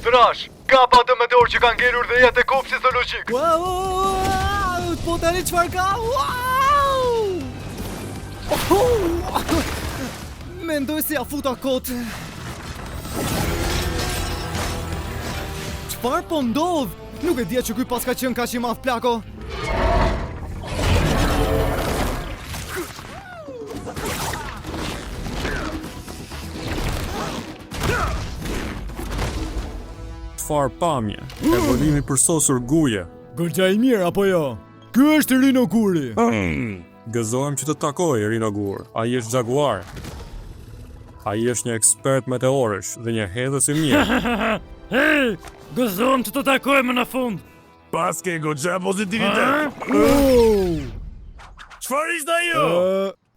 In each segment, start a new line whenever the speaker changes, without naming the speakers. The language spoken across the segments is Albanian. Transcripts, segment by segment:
Thrash, kap atë meteor që ka ngelur dhe jetë e kopshtit zoologjik.
Wow, po tani çfarë ka? Wow! Mendoj se ja futa kot. Çfarë po ndodh? Nuk e dia që ky pas ka qenë kaq i madh plako.
Çfarë pamje? Evolimi për sosur guje.
Goxha i mirë apo jo? Ky është Rino Guri.
Gëzohem që të takoj, Rino Gur. Ai është jaguar. Ai është një ekspert meteorësh dhe një hedhës i mirë.
Hej, gëzohem që të takojmë në fund.
Paske goxha pozitivitet. Çfarë ishte ajo?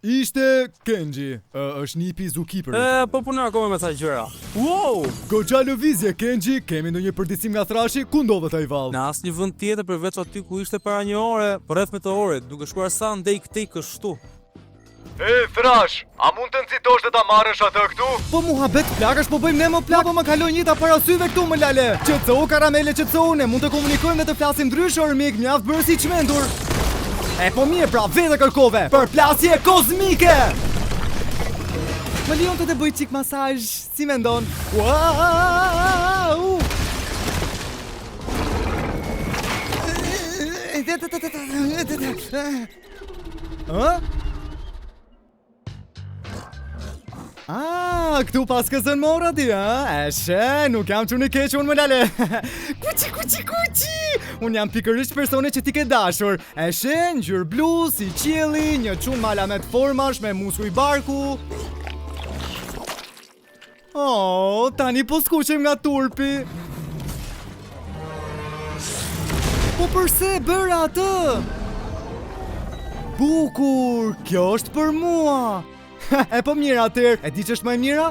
Ishte Kenji, është një pi zookeeper.
Po punoj akoma me sa gjëra.
Wow! Goxha lëvizje Kenji, kemi ndonjë përditësim nga Thrashi, ku ndodhet ai vallë?
Në asnjë vend tjetër përveç aty ku ishte para një ore, rreth meteorit, duke shkuar sa ndej këtej kështu.
Thrash, a mund të nxitosh dhe ta marrësh atë këtu?
Po muhabet plakash, po bëjmë ne më plak, po më kalon njëta para syve këtu më lale. QCO karamele QCO, ne mund të komunikojmë dhe të flasim ndryshe, ormik, mjaft bërë si çmendur. E po mirë pra, vete kërkove, për plasje kozmike! Më lion të bëj qik masazh, si mendon? Wow! Këtu pas kësën mora ti, Eshe, nuk jam që në keqë unë më lale. Kuqi! Unë jam pikërisht persone që ti ke dashur. Eshe, ngjyrë blu, si qielli, një çun malamet formash me muskuj barku. Tani po skuqem nga turpi. Po përse bëra atë? Bukur, kjo është për mua. E po mirë atër, e di që është më e mira?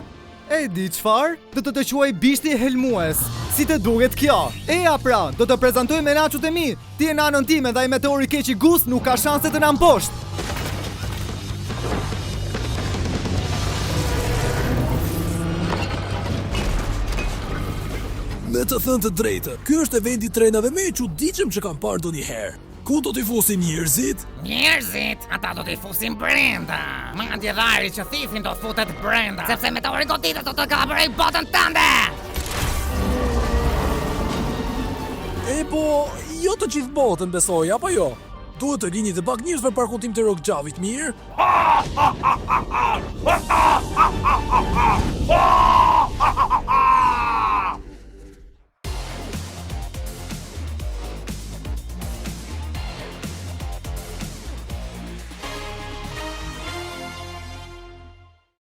E di qfar? Do të quaj bishti helmues. Si të duket kjo? Eja pra, do të prezantoj me naqut e mi. Ti e nanën time dhe i meteori keq i gust nuk ka shanse të na mposht.
Me të thënë të drejtë, ky është eventi i trenave më i çuditshëm që kam parë ndonjëherë. Ku do t'i fusim njerëzit?
Njerëzit, ata do t'i fusim brenda. Madje dhari që thifin do t'futet brenda, sepse meteori goditet do të kapëroj botën tënde.
Po, jo të gjithë botën besoj, apo jo? Duhet të rinjit e pak njerëz për parkutim të Rockjavit, mirë?